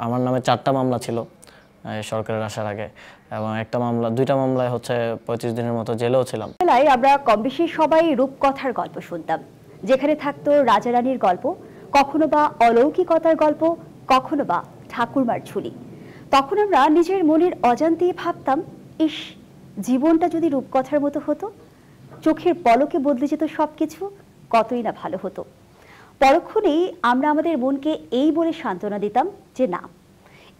আমার নামে 4টা মামলা ছিল এই সরকারের আসার আগে, এবং দুইটা মামলায় হচ্ছে 35 দিনের মতো জেলেও ছিলাম। আমরা কম বেশি সবাই রূপকথার গল্প শুনতাম, যেখানে থাকতো রাজা রানীর গল্প, কখনো বা অলৌকিকতার গল্প, কখনো বা ঠাকুরমার ঝুলি। তখন আমরা নিজের মনের অজান্তেই ভাবতাম, ইস, জীবনটা যদি রূপকথার মতো হতো, চোখের পলকে বদলে যেত সবকিছু, কতই না ভালো হতো। পরক্ষণেই আমরা আমাদের মনকে এই বলে সান্ত্বনা দিতাম যে না,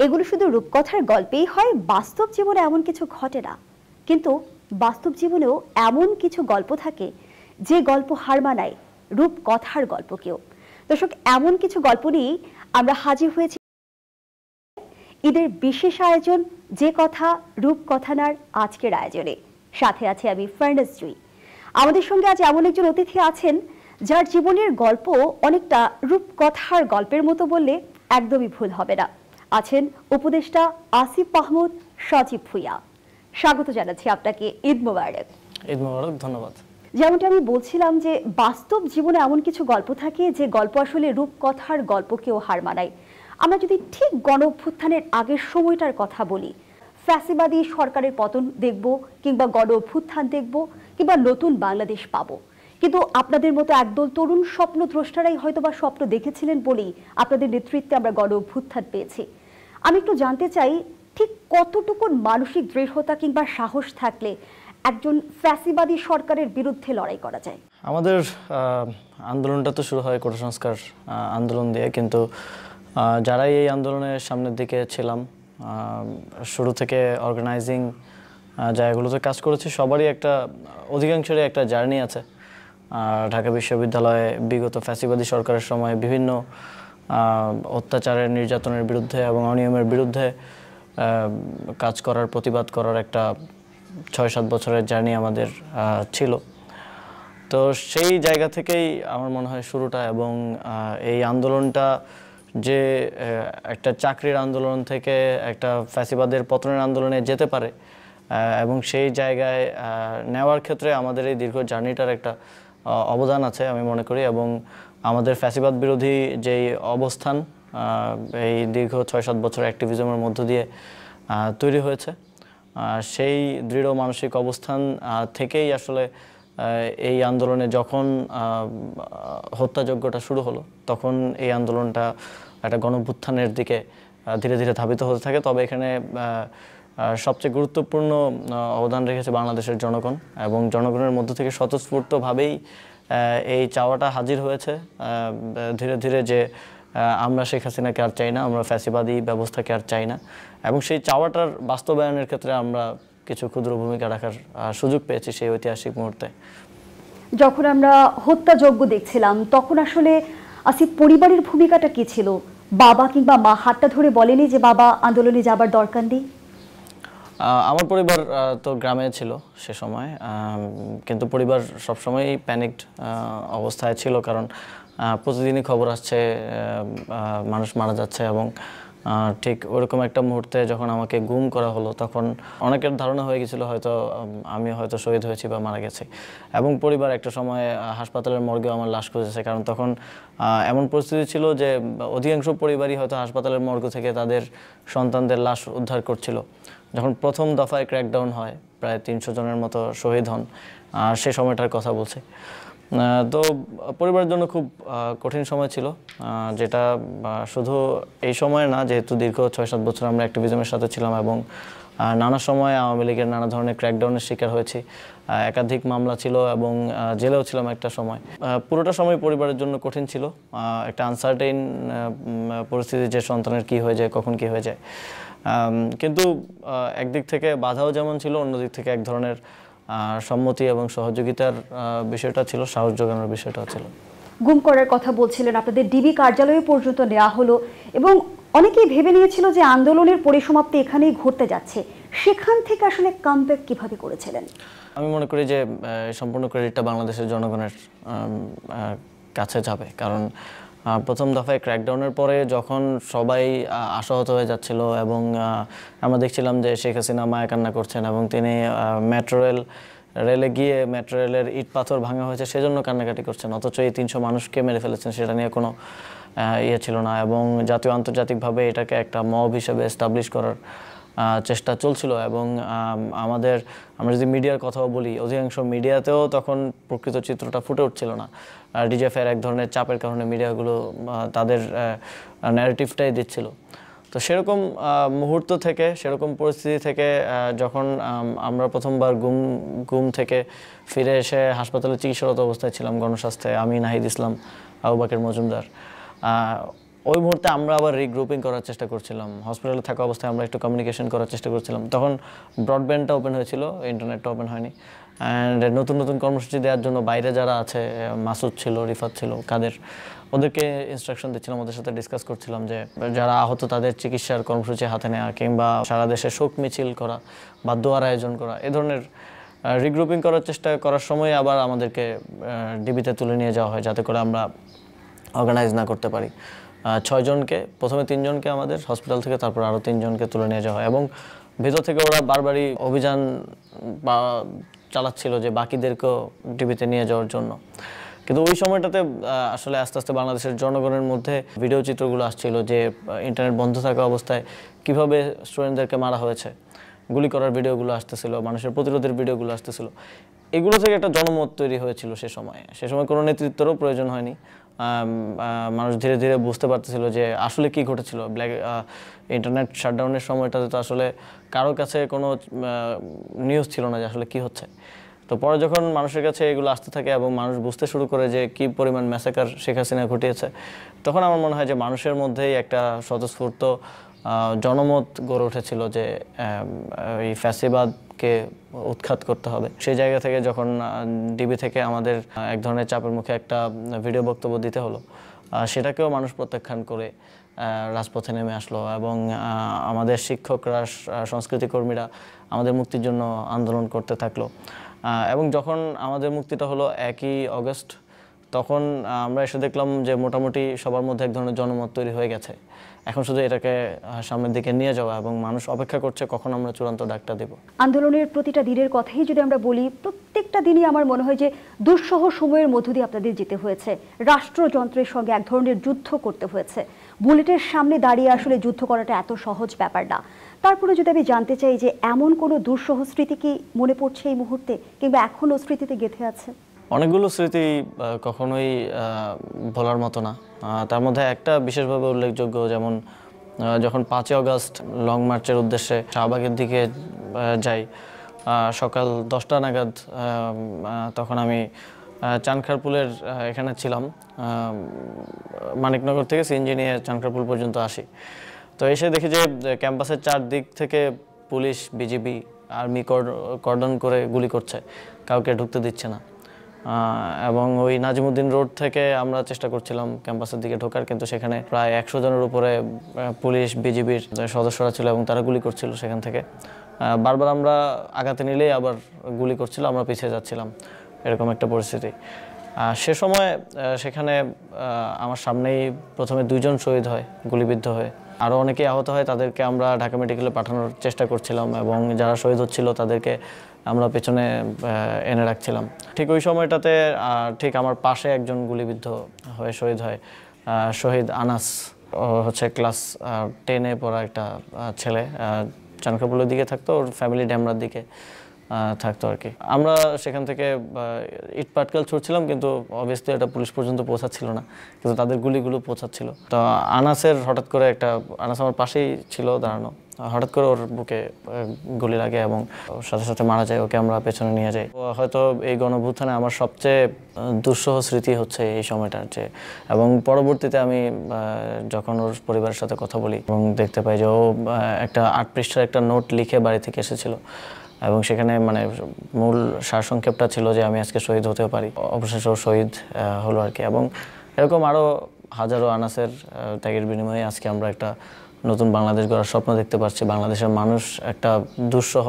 এগুলো শুধু রূপকথার গল্পেই হয়, বাস্তব জীবনে এমন কিছু ঘটে না। কিন্তু বাস্তব জীবনেও এমন কিছু গল্প থাকে যে গল্প হার মানায় রূপকথার গল্পকেও। দর্শক, এমন কিছু গল্প নিয়েই আমরা হাজির হয়েছি ঈদের বিশেষ আয়োজন যে কথা রূপকথানার আজকের আয়োজনে। সাথে আছে আমি ফার্নাস জুই। আমাদের সঙ্গে আজ এমন একজন অতিথি আছেন যার জীবনের গল্প অনেকটা রূপকথার গল্পের মতো বললে একদমই ভুল হবে না। আছেন উপদেষ্টা আসিফ মাহমুদ সজীব ভুঁইয়া। স্বাগত জানাচ্ছি আপনাকে। ঈদ মোবারক। ঈদ মোবারক, ধন্যবাদ। যেমনটা আমি বলছিলাম যে বাস্তব জীবনে এমন কিছু গল্প থাকে যে গল্প আসলে রূপকথার গল্পকেও হার মানায়। আমরা যদি ঠিক গণ অভ্যুত্থানের আগের সময়টার কথা বলি, ফ্যাসিবাদী সরকারের পতন দেখব, কিংবা গণ অভ্যুত্থান দেখব, কিংবা নতুন বাংলাদেশ পাবো। কিন্তু আপনাদের মতো একদল তরুণ স্বপ্নদ্রষ্টারাই হয়তোবা স্বপ্ন দেখেছিলেন বলেই আপনাদের নেতৃত্বে আমরা গণ অভ্যুত্থান পেয়েছি। আমি একটু জানতে চাই, ঠিক কতটুকু মানসিক দৃঢ়তা কিংবা সাহস থাকলে একজন ফ্যাসিবাদী সরকারের বিরুদ্ধে লড়াই করা যায়? আমাদের আন্দোলনটা তো শুরু হয় কোটা সংস্কার আন্দোলন দিয়ে, কিন্তু যারাই এই আন্দোলনের সামনের দিকে ছিলাম, শুরু থেকে অর্গানাইজিং জায়গাগুলোতে কাজ করেছি, সবারই অধিকাংশেরই একটা জার্নি আছে। ঢাকা বিশ্ববিদ্যালয়ে বিগত ফ্যাসিবাদী সরকারের সময় বিভিন্ন অত্যাচারের, নির্যাতনের বিরুদ্ধে এবং অনিয়মের বিরুদ্ধে কাজ করার, প্রতিবাদ করার একটা 6-7 বছরের জার্নি আমাদের ছিল। তো সেই জায়গা থেকেই আমার মনে হয় শুরুটা, এবং এই আন্দোলনটা যে একটা চাকরির আন্দোলন থেকে একটা ফ্যাসিবাদের পতনের আন্দোলনে যেতে পারে, এবং সেই জায়গায় নেওয়ার ক্ষেত্রে আমাদের এই দীর্ঘ জার্নিটার একটা অবদান আছে আমি মনে করি। এবং আমাদের ফ্যাসিবাদ বিরোধী যেই অবস্থান এই দীর্ঘ 6-7 বছর অ্যাক্টিভিজমের মধ্য দিয়ে তৈরি হয়েছে, সেই দৃঢ় মানসিক অবস্থান থেকেই আসলে এই আন্দোলনে যখন হত্যাযজ্ঞটা শুরু হলো, তখন এই আন্দোলনটা একটা গণঅভ্যুত্থানের দিকে ধীরে ধীরে ধাবিত হতে থাকে। তবে এখানে সবচেয়ে গুরুত্বপূর্ণ অবদান রেখেছে বাংলাদেশের জনগণ, এবং জনগণের মধ্য থেকে স্বতঃস্ফূর্তভাবেই এই চাওয়াটা হাজির হয়েছে ধীরে ধীরে যে আমরা শেখ হাসিনাকে আর চাই না, আমরা ফ্যাসিবাদী ব্যবস্থাকে আর চাই না। এবং সেই চাওয়াটার বাস্তবায়নের ক্ষেত্রে আমরা কিছু ক্ষুদ্র ভূমিকা রাখার সুযোগ পেয়েছি সেই ঐতিহাসিক মুহূর্তে। যখন আমরা হত্যাযজ্ঞ দেখছিলাম, তখন আসলে আসিফ পরিবারের ভূমিকাটা কি ছিল? বাবা কিংবা মা হাতটা ধরে বলেনি যে বাবা, আন্দোলনে যাবার দরকার নেই? আমার পরিবার তো গ্রামে ছিল সে সময়, কিন্তু পরিবার সবসময়ই প্যানিকড অবস্থায় ছিল, কারণ প্রতিদিনই খবর আসছে মানুষ মারা যাচ্ছে। এবং ঠিক ওরকম একটা মুহূর্তে যখন আমাকে গুম করা হলো, তখন অনেকের ধারণা হয়ে গেছিলো হয়তো আমি হয়তো শহীদ হয়েছি বা মারা গেছি। এবং পরিবার একটা সময় হাসপাতালের মর্গেও আমার লাশ খুঁজেছে, কারণ তখন এমন পরিস্থিতি ছিল যে অধিকাংশ পরিবারই হয়তো হাসপাতালের মর্গ থেকে তাদের সন্তানদের লাশ উদ্ধার করছিল। যখন প্রথম দফায় ক্র্যাকডাউন হয়, প্রায় 300 জনের মতো শহীদ হন, সে সময়টার কথা বলছি। তো পরিবারের জন্য খুব কঠিন সময় ছিল, যেটা শুধু এই সময় না, যেহেতু দীর্ঘ 6-7 বছর আমরা অ্যাক্টিভিজমের সাথে ছিলাম, এবং নানা সময় আওয়ামী লীগের নানা ধরনের ক্র্যাকডাউনের শিকার হয়েছি, একাধিক মামলা ছিল, এবং জেলেও ছিলাম একটা সময়। পুরোটা সময় পরিবারের জন্য কঠিন ছিল, একটা আনসার্টেইন পরিস্থিতি, যে সন্তানের কী হয়ে যায়, কখন কী হয়ে যায়। কিন্তু একদিক থেকে বাধাও যেমন ছিল, অন্যদিক থেকে এক ধরনের সম্মতি এবং সহযোগিতার বিষয়টা ছিল, সাহস যোগানোর বিষয়টাও ছিল। গুম করার কথা বলছিলেন, আপনাদের ডিবি কার্যালয়ে পর্যন্ত নেওয়া হলো, এবং অনেকেই ভেবে নিয়েছিল যে আন্দোলনের পরিসমাপ্তি এখানেই ঘটতে যাচ্ছে। সেখান থেকে আসলে কামব্যাক কিভাবে করেছিলেন? আমি মনে করি যে সম্পূর্ণ ক্রেডিটটা বাংলাদেশের জনগণের কাছে যাবে, কারণ প্রথম দফায় ক্র্যাকডাউনের পরে যখন সবাই আশাহত হয়ে যাচ্ছিল, এবং আমরা দেখছিলাম যে শেখ হাসিনা মায়া কান্না করছেন, এবং তিনি রেলে গিয়ে মেট্রো রেলের ইট পাথর ভাঙা হয়েছে সেজন্য কান্নাকাটি করছেন, অথচ এই 300 মানুষকে মেরে ফেলেছেন, সেটা নিয়ে কোনো ইয়ে ছিল না, এবং জাতীয় আন্তর্জাতিকভাবে এটাকে একটা মব হিসেবে এস্টাবলিশ করার চেষ্টা চলছিল। এবং আমরা যদি মিডিয়ার কথাও বলি, অধিকাংশ মিডিয়াতেও তখন প্রকৃত চিত্রটা ফুটে উঠছিল না। ডিজিএফআইয়ের এক ধরনের চাপের কারণে মিডিয়াগুলো তাদের ন্যারেটিভটাই দিচ্ছিল। তো সেরকম মুহূর্ত থেকে, সেরকম পরিস্থিতি থেকে যখন আমরা প্রথমবার গুম থেকে ফিরে এসে হাসপাতালে চিকিৎসারত অবস্থায় ছিলাম গণস্বাস্থ্যে, আমি, নাহিদ ইসলাম, আবু বকর মজুমদার, ওই মুহূর্তে আমরা আবার রিগ্রুপিং করার চেষ্টা করছিলাম। হসপিটালে থাকা অবস্থায় আমরা একটু কমিউনিকেশন করার চেষ্টা করছিলাম। তখন ব্রডব্যান্ডটা ওপেন হয়েছিল, ইন্টারনেটটা ওপেন হয়নি। অ্যান্ড নতুন নতুন কর্মসূচি দেওয়ার জন্য বাইরে যারা আছে, মাসুদ ছিল, রিফাত ছিল, কাদের, ওদেরকে ইনস্ট্রাকশন দিচ্ছিলাম, ওদের সাথে ডিসকাস করছিলাম যে যারা আহত তাদের চিকিৎসার কর্মসূচি হাতে নেওয়া, কিংবা সারা দেশে শোক মিছিল করা বা দোয়ার আয়োজন করা, এ ধরনের রিগ্রুপিং করার চেষ্টা করার সময় আবার আমাদেরকে ডিবিতে তুলে নিয়ে যাওয়া হয়, যাতে করে আমরা অর্গানাইজ না করতে পারি। 6 জনকে, প্রথমে 3 জনকে আমাদের হসপিটাল থেকে, তারপর আরও 3 জনকে তুলে নিয়ে যাওয়া হয়। এবং ভেতর থেকে ওরা বারবারই অভিযান চালাচ্ছিল যে বাকিদেরকেও ডিবিতে নিয়ে যাওয়ার জন্য। কিন্তু ওই সময়টাতে আসলে আস্তে আস্তে বাংলাদেশের জনগণের মধ্যে ভিডিও চিত্রগুলো আসছিল যে ইন্টারনেট বন্ধ থাকা অবস্থায় কিভাবে স্টুডেন্টদেরকে মারা হয়েছে, গুলি করার ভিডিওগুলো আসতেছিল, মানুষের প্রতিরোধের ভিডিওগুলো আসতেছিল। এগুলো থেকে একটা জনমত তৈরি হয়েছিল সে সময় কোনো নেতৃত্বেরও প্রয়োজন হয়নি। মানুষ ধীরে ধীরে বুঝতে পারতেছিল যে আসলে কি ঘটেছিল। ইন্টারনেট শাটডাউনের সময়টাতে তো আসলে কারোর কাছে কোনো নিউজ ছিল না যে আসলে কি হচ্ছে। তো পরে যখন মানুষের কাছে এগুলো আসতে থাকে এবং মানুষ বুঝতে শুরু করে যে কি পরিমাণ ম্যাসাকার শেখ হাসিনা ঘটিয়েছে, তখন আমার মনে হয় যে মানুষের মধ্যেই একটা স্বতঃস্ফূর্ত জনমত গড়ে উঠেছিল যে এই ফ্যাসিবাদকে উৎখাত করতে হবে। সেই জায়গা থেকে যখন ডিবি থেকে আমাদের এক ধরনের চাপের মুখে একটা ভিডিও বক্তব্য দিতে হলো, সেটাকেও মানুষ প্রত্যাখ্যান করে রাজপথে নেমে আসলো। এবং আমাদের শিক্ষকরা, সংস্কৃতি কর্মীরা আমাদের মুক্তির জন্য আন্দোলন করতে থাকলো। এবং যখন আমাদের মুক্তিটা হলো 1 অগস্ট, তখন আমরা এসে দেখলাম যে মোটামুটি সবার মধ্যে এক ধরনের জনমত তৈরি হয়ে গেছে। এখন শুধু এটাকে সামনের দিকে নিয়ে যাওয়া, এবং মানুষ অপেক্ষা করছে কখন আমরা চূড়ান্ত ডাকটা দেব। আন্দোলনের প্রতিটা দিনের কথাই যদি আমরা বলি, প্রত্যেকটা দিনই আমার মনে হয় যে দুঃসহ সময়ের মধ্য দিয়ে আপনাদের যেতে হয়েছে। রাষ্ট্রযন্ত্রের সঙ্গে এক ধরনের যুদ্ধ করতে হয়েছে। বুলেটের সামনে দাঁড়িয়ে আসলে যুদ্ধ করাটা এত সহজ ব্যাপার না। তারপরে যদি আমি জানতে চাই যে এমন কোনো দুঃসহ স্মৃতি কি মনে পড়ছে এই মুহূর্তে, কিংবা এখনো স্মৃতিতে গেঁথে আছে? অনেকগুলো স্মৃতি কখনোই ভোলার মতো না। তার মধ্যে একটা বিশেষভাবে উল্লেখযোগ্য, যেমন যখন 5 অগস্ট লং মার্চের উদ্দেশ্যে শাহবাগের দিকে যাই, সকাল 10টা নাগাদ, তখন আমি চানখারপুলের এখানে ছিলাম। মানিকনগর থেকে সিএনজি নিয়ে চানখারপুল পর্যন্ত আসি। তো এসে দেখি যে ক্যাম্পাসের 4 দিক থেকে পুলিশ, বিজিবি, আর্মি কর্ডন করে গুলি করছে, কাউকে ঢুকতে দিচ্ছে না। এবং ওই নাজিমুদ্দিন রোড থেকে আমরা চেষ্টা করছিলাম ক্যাম্পাসের দিকে ঢোকার, কিন্তু সেখানে প্রায় 100 জনের উপরে পুলিশ, বিজিবির সদস্যরা ছিল এবং তারা গুলি করছিল সেখান থেকে। বারবার আমরা আগাতে নিলেই আবার গুলি করছিল, আমরা পিছিয়ে যাচ্ছিলাম, এরকম একটা পরিস্থিতি। সে সময় সেখানে আমার সামনেই প্রথমে 2 জন শহীদ হয় গুলিবিদ্ধ হয়ে, আরও অনেকেই আহত হয়। তাদেরকে আমরা ঢাকা মেডিকেলে পাঠানোর চেষ্টা করছিলাম, এবং যারা শহীদ হচ্ছিল তাদেরকে আমরা পেছনে এনে রাখছিলাম। ঠিক ওই সময়টাতে ঠিক আমার পাশে একজন গুলিবিদ্ধ হয়ে শহীদ হয়, শহীদ আনাস। হচ্ছে ক্লাস 10-এ পড়া একটা ছেলে, চানখারপুলের দিকে থাকতো, ওর ফ্যামিলি ড্যামরার দিকে থাকতো আর কি। আমরা সেখান থেকে ইট পাটকেল ছুটছিলাম, কিন্তু অবভিয়াসলি এটা পুলিশ পর্যন্ত পৌঁছাচ্ছিল না, কিন্তু তাদের গুলিগুলো পৌঁছাচ্ছিল। তো আনাসের হঠাৎ করে আনাস আমার পাশেই ছিল দাঁড়ানো, হঠাৎ করে ওর বুকে গুলি লাগে এবং ওর সাথে সাথে মারা যায়। ওকে আমরা পেছনে নিয়ে যাই। হয়তো এই গণঅভ্যুত্থানে আমার সবচেয়ে দুঃসহ স্মৃতি হচ্ছে এই সময়টার যে, এবং পরবর্তীতে আমি যখন ওর পরিবারের সাথে কথা বলি এবং দেখতে পাই যে ও একটা 8 পৃষ্ঠার একটা নোট লিখে বাড়ি থেকে এসেছিল, এবং সেখানে মানে মূল সারসংক্ষেপটা ছিল যে আমি আজকে শহীদ হতেও পারি। অবশেষে ও শহীদ হলো আর কি। এবং এরকম আরও হাজারো আনাসের ত্যাগের বিনিময়ে আজকে আমরা একটা নতুন বাংলাদেশ গড়ার স্বপ্ন দেখতে পাচ্ছি। বাংলাদেশের মানুষ একটা দুঃসহ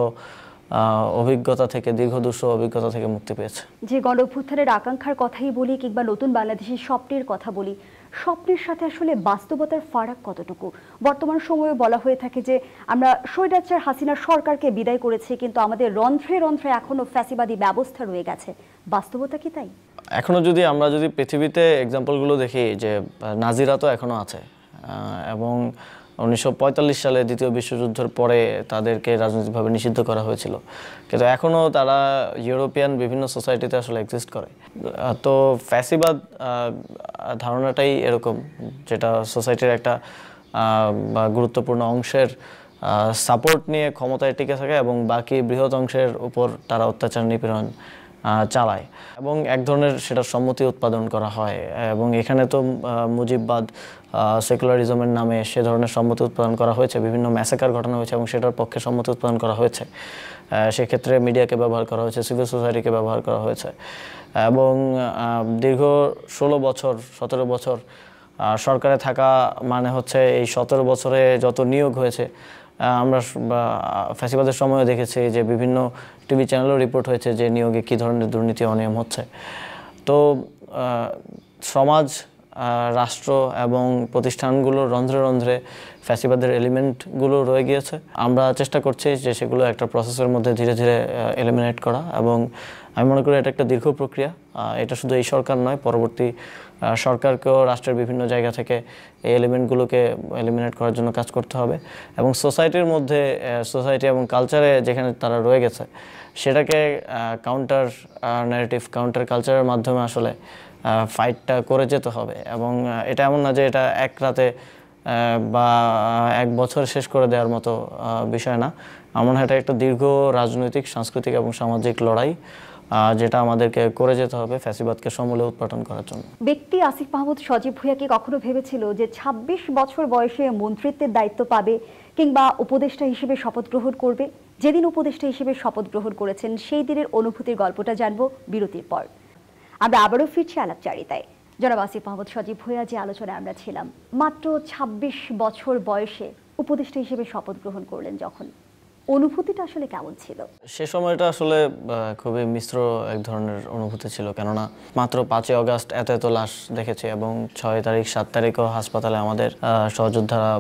অভিজ্ঞতা থেকে, দীর্ঘ দুঃসহ অভিজ্ঞতা থেকে মুক্তি পেয়েছে। যে গণঅভ্যুত্থানের আকাঙ্ক্ষার কথাই বলি, কিংবা নতুন বাংলাদেশের স্বপ্নের কথা বলি, স্বপ্নের সাথে আসলে বাস্তবতার ফারাক কতটুকু? বর্তমান সময়ে বলা হয়ে থাকে যে আমরা স্বৈরাচার হাসিনার সরকারকে বিদায় করেছি, কিন্তু আমাদের রন্ধ্রে রন্ধ্রে এখনো ফ্যাসিবাদী ব্যবস্থা রয়ে গেছে। বাস্তবতা কি তাই? এখনো আমরা যদি পৃথিবীতে এক্সাম্পলগুলো দেখি যে নাজিরা তো এখনো আছে, এবং 1945 সালে দ্বিতীয় বিশ্বযুদ্ধের পরে তাদেরকে রাজনৈতিকভাবে নিষিদ্ধ করা হয়েছিল, কিন্তু এখনও তারা ইউরোপিয়ান বিভিন্ন সোসাইটিতে আসলে এক্সিস্ট করে। তো ফ্যাসিবাদ ধারণাটাই এরকম, যেটা সোসাইটির একটা গুরুত্বপূর্ণ অংশের সাপোর্ট নিয়ে ক্ষমতায় টিকে থাকে এবং বাকি বৃহৎ অংশের উপর তারা অত্যাচার নিপীড়ন চালায় এবং এক ধরনের সেটার সম্মতি উৎপাদন করা হয়। এবং এখানে তো মুজিববাদ, সেকুলারিজমের নামে সে ধরনের সম্মতি উৎপাদন করা হয়েছে, বিভিন্ন ম্যাসাকার ঘটানো হয়েছে এবং সেটার পক্ষে সম্মতি উৎপাদন করা হয়েছে। সেক্ষেত্রে মিডিয়াকে ব্যবহার করা হয়েছে, সিভিল সোসাইটিকে ব্যবহার করা হয়েছে এবং দীর্ঘ 16 বছর 17 বছর সরকারে থাকা মানে হচ্ছে এই 17 বছরে যত নিয়োগ হয়েছে, আমরা ফ্যাসিবাদের সময়ও দেখেছি যে বিভিন্ন টিভি চ্যানেলও রিপোর্ট হয়েছে যে নিয়োগে কী ধরনের দুর্নীতি অনিয়ম হচ্ছে। তো সমাজ, রাষ্ট্র এবং প্রতিষ্ঠানগুলোর রন্ধ্রে রন্ধ্রে ফ্যাসিবাদের এলিমেন্টগুলো রয়ে গিয়েছে। আমরা চেষ্টা করছি যে সেগুলো একটা প্রসেসের মধ্যে ধীরে ধীরে এলিমিনেট করা, এবং আমি মনে করি এটা একটা দীর্ঘ প্রক্রিয়া। এটা শুধু এই সরকার নয়, পরবর্তী সরকারকেও রাষ্ট্রের বিভিন্ন জায়গা থেকে এই এলিমেন্টগুলোকে এলিমিনেট করার জন্য কাজ করতে হবে এবং সোসাইটির মধ্যে, সোসাইটি এবং কালচারে যেখানে তারা রয়ে গেছে সেটাকে কাউন্টার ন্যারেটিভ, কাউন্টার কালচারের মাধ্যমে আসলে ফাইটটা করে যেতে হবে। এবং এটা এমন না যে এটা এক রাতে বা এক বছর শেষ করে দেওয়ার মতো বিষয় না। আমার মনে হয় এটা একটা দীর্ঘ রাজনৈতিক, সাংস্কৃতিক এবং সামাজিক লড়াই, যেটা আমাদেরকে করে যেতে হবে ফ্যাসিবাদকে সমূলে উৎপাটন করার জন্য। ব্যক্তি আসিফ মাহমুদ সজীব ভুঁইয়া কি কখনো ভেবেছিল যে 26 বছর বয়সে মন্ত্রিত্বের দায়িত্ব পাবে কিংবা উপদেষ্টা হিসেবে শপথ গ্রহণ করবে? যেদিন উপদেষ্টা হিসেবে শপথ গ্রহণ করেছেন সেই দিনের অনুভূতির গল্পটা জানবো বিরতির পর। আমরা আবারও ফিরছি আলাপচারিতায়। জনাব আসিফ মাহমুদ সজীব ভুঁইয়া, যে আলোচনায় আমরা ছিলাম, মাত্র 26 বছর বয়সে উপদেষ্টা হিসেবে শপথ গ্রহণ করলেন যখন, অনুভূতিটা আসলে কেমন ছিল? সে সময়টা আসলে খুবই মিশ্র এক ধরনের অনুভূতি ছিল, কেননা মাত্র 5ই অগাস্ট এত লাশ দেখেছি এবং 6 তারিখ 7 তারিখও হাসপাতালে আমাদের সহযোদ্ধারা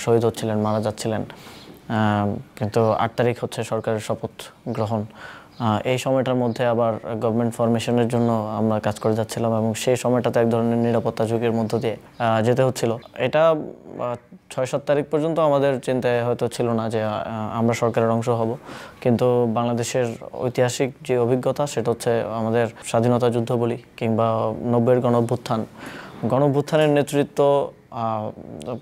শহীদ হচ্ছিলেন, মারা যাচ্ছিলেন। কিন্তু 8 তারিখ হচ্ছে সরকারের শপথ গ্রহণ। এই সময়টার মধ্যে আবার গভর্নমেন্ট ফরমেশনের জন্য আমরা কাজ করে যাচ্ছিলাম এবং সেই সময়টাতে এক ধরনের নিরাপত্তা ঝুঁকির মধ্য দিয়ে যেতে হচ্ছিল। এটা 6-7 তারিখ পর্যন্ত আমাদের চিন্তায় হয়তো ছিল না যে আমরা সরকারের অংশ হব, কিন্তু বাংলাদেশের ঐতিহাসিক যে অভিজ্ঞতা সেটা হচ্ছে আমাদের স্বাধীনতা যুদ্ধ বলি কিংবা 90-এর গণঅভ্যুত্থানের নেতৃত্ব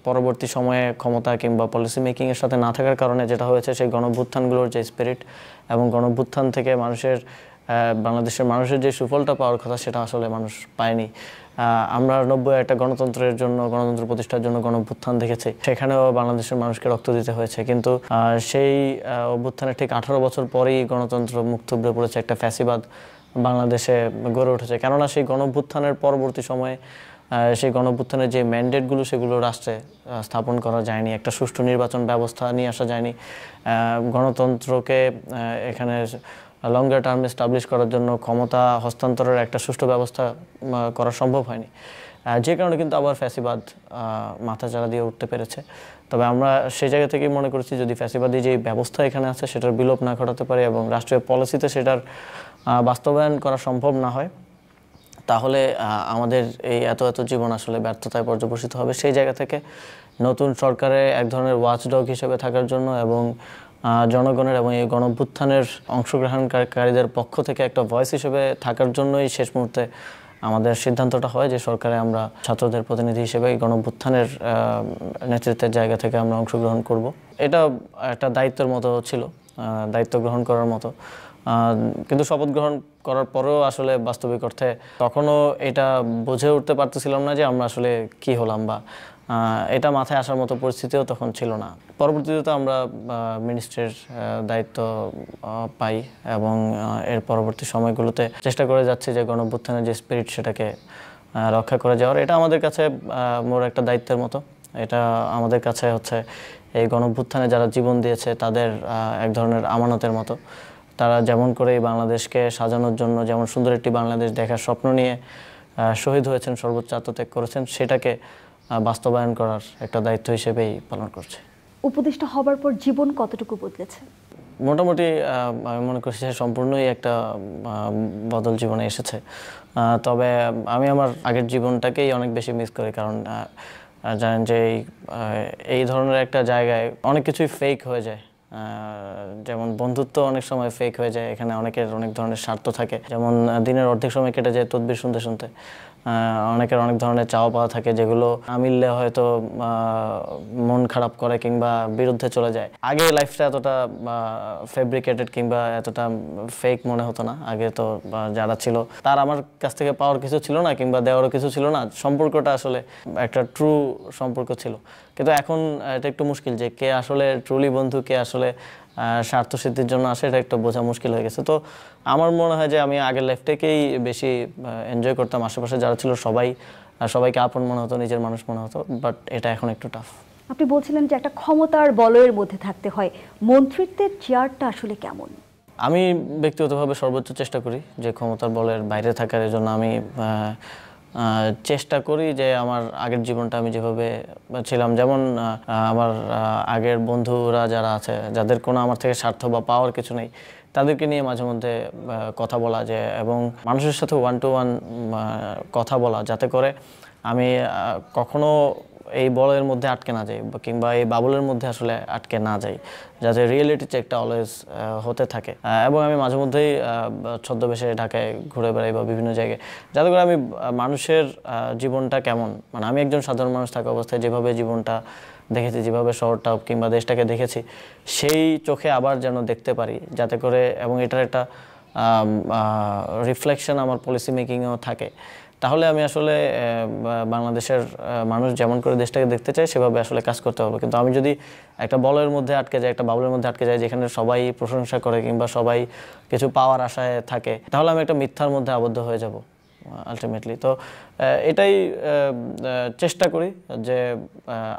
পরবর্তী সময়ে ক্ষমতা কিংবা পলিসি মেকিংয়ের সাথে না থাকার কারণে যেটা হয়েছে, সেই গণঅভ্যুত্থানগুলোর যে স্পিরিট এবং গণঅভ্যুত্থান থেকে বাংলাদেশের মানুষের যে সুফলটা পাওয়ার কথা সেটা আসলে মানুষ পায়নি। আমরা 90 একটা গণতন্ত্র প্রতিষ্ঠার জন্য গণঅভ্যুত্থান দেখেছি, সেখানেও বাংলাদেশের মানুষকে রক্ত দিতে হয়েছে, কিন্তু সেই অভ্যুত্থানের ঠিক 18 বছর পরেই গণতন্ত্র মুখ থুবড়ে পড়েছে, একটা ফ্যাসিবাদ বাংলাদেশে গড়ে উঠেছে। কেননা সেই গণঅভ্যুত্থানের পরবর্তী সময়ে সেই গণঅভ্যুত্থানের যে ম্যান্ডেটগুলো সেগুলো রাষ্ট্রে স্থাপন করা যায়নি, একটা সুষ্ঠু নির্বাচন ব্যবস্থা নিয়ে আসা যায়নি, গণতন্ত্রকে এখানে লঙ্গার টার্ম এস্টাবলিশ করার জন্য ক্ষমতা হস্তান্তরের একটা সুষ্ঠু ব্যবস্থা করা সম্ভব হয়নি, যে কারণে কিন্তু আবার ফ্যাসিবাদ মাথাচাড়া দিয়ে উঠতে পেরেছে। তবে আমরা সেই জায়গা থেকেই মনে করছি যদি ফ্যাসিবাদী যে ব্যবস্থা এখানে আছে সেটার বিলোপ না ঘটাতে পারে এবং রাষ্ট্রীয় পলিসিতে সেটার বাস্তবায়ন করা সম্ভব না হয়, তাহলে আমাদের এই এত জীবন আসলে ব্যর্থতায় পর্যবসিত হবে। সেই জায়গা থেকে নতুন সরকারে এক ধরনের ওয়াচডগ হিসেবে থাকার জন্য এবং জনগণের এবং এই গণঅভ্যুত্থানের অংশগ্রহণকারীদের পক্ষ থেকে একটা ভয়েস হিসেবে থাকার জন্যই শেষ মুহূর্তে আমাদের সিদ্ধান্তটা হয় যে সরকারে আমরা ছাত্রদের প্রতিনিধি হিসেবে এই গণঅভ্যুত্থানের নেতৃত্বের জায়গা থেকে আমরা অংশগ্রহণ করব। এটা একটা দায়িত্বের মতো ছিল, দায়িত্ব গ্রহণ করার মতো। কিন্তু শপথ গ্রহণ করার পরেও আসলে বাস্তবিক অর্থে তখনও এটা বুঝে উঠতে পারতেছিলাম না যে আমরা আসলে কি হলাম, বা এটা মাথায় আসার মতো পরিস্থিতিও তখন ছিল না। পরবর্তীতে আমরা মিনিস্ট্রির দায়িত্ব পাই এবং এর পরবর্তী সময়গুলোতে চেষ্টা করে যাচ্ছি যে গণঅভ্যুত্থানের যে স্পিরিট সেটাকে রক্ষা করে যাওয়ার। এটা আমাদের কাছে মোর একটা দায়িত্বের মতো। এটা আমাদের কাছে হচ্ছে এই গণঅভ্যুত্থানে যারা জীবন দিয়েছে তাদের এক ধরনের আমানতের মতো। তারা যেমন করে এই বাংলাদেশকে সাজানোর জন্য, যেমন সুন্দর একটি বাংলাদেশ দেখার স্বপ্ন নিয়ে শহীদ হয়েছেন, সর্বোচ্চ আত্মত্যাগ করেছেন, সেটাকে বাস্তবায়ন করার একটা দায়িত্ব হিসেবেই পালন করছে। উপদেষ্টা হবার পর জীবন কতটুকু বদলেছে? মোটামুটি আমি মনে করছি যে সম্পূর্ণই একটা বদল জীবনে এসেছে। তবে আমি আমার আগের জীবনটাকেই অনেক বেশি মিস করি, কারণ জানেন যে এই ধরনের একটা জায়গায় অনেক কিছুই ফেক হয়ে যায়। যেমন বন্ধুত্ব অনেক সময় ফেক হয়ে যায়, এখানে অনেকের অনেক ধরনের স্বার্থ থাকে। যেমন দিনের অর্ধেক সময় কেটে যায় তদবির শুনতে শুনতে, অনেকের অনেক ধরনের চাওয়া পাওয়া থাকে যেগুলো মিললে হয়তো মন খারাপ করে কিংবা বিরুদ্ধে চলে যায়। আগে লাইফটা এতটা ফেব্রিকেটেড কিংবা এতটা ফেক মনে হতো না। আগে তো যারা ছিল তার আমার কাছ থেকে পাওয়ার কিছু ছিল না কিংবা দেওয়ারও কিছু ছিল না, সম্পর্কটা আসলে একটা ট্রু সম্পর্ক ছিল। কিন্তু এখন এটা একটু মুশকিল যে কে আসলে ট্রুলি বন্ধু, কে আসলে স্বার্থসিদ্ধির জন্য আসে, এটা একটা বোঝা মুশকিল হয়ে গেছে। তো আমার মনে হয় যে আমি আগের লাইফটাকেই বেশি এনজয় করতাম। আশেপাশে যারা ছিল সবাইকে আপন মনে হতো, নিজের মানুষ মনে হতো, বাট এটা এখন একটু টাফ। আপনি বলছিলেন যে একটা ক্ষমতার বলয়ের মধ্যে থাকতে হয়, মন্ত্রিত্বের চেয়ারটা আসলে কেমন? আমি ব্যক্তিগতভাবে সর্বোচ্চ চেষ্টা করি যে ক্ষমতার বলের বাইরে থাকার। এজন্য আমি চেষ্টা করি যে আমার আগের জীবনটা আমি যেভাবে ছিলাম, যেমন আমার আগের বন্ধুরা যারা আছে, যাদের কোনো আমার থেকে স্বার্থ বা পাওয়ার কিছু নেই, তাদেরকে নিয়ে মাঝে মধ্যে কথা বলা যায় এবং মানুষের সাথে 1-to-1 কথা বলা, যাতে করে আমি কখনো এই বলের মধ্যে আটকে না যাই কিংবা এই বাবলের মধ্যে আসলে আটকে না যাই, যাতে রিয়েলিটি চেকটা অলওয়েজ হতে থাকে। এবং আমি মাঝে মধ্যেই ছদ্মবেশে ঢাকায় ঘুরে বেড়াই বা বিভিন্ন জায়গায়, যাতে করে আমি মানুষের জীবনটা কেমন, মানে আমি একজন সাধারণ মানুষ থাকা অবস্থায় যেভাবে জীবনটা দেখেছি, যেভাবে শহরটা কিংবা দেশটাকে দেখেছি, সেই চোখে আবার যেন দেখতে পারি, যাতে করে, এবং এটার একটা রিফ্লেকশন আমার পলিসি মেকিংয়েও থাকে। তাহলে আমি আসলে বাংলাদেশের মানুষ যেমন করে দেশটাকে দেখতে চায় সেভাবে আসলে কাজ করতে হবে। কিন্তু আমি যদি একটা বলের মধ্যে আটকে যাই, একটা বাবলের মধ্যে আটকে যাই, যেখানে সবাই প্রশংসা করে কিংবা সবাই কিছু পাওয়ার আশায় থাকে, তাহলে আমি একটা মিথ্যার মধ্যে আবদ্ধ হয়ে যাব আলটিমেটলি। তো এটাই চেষ্টা করি যে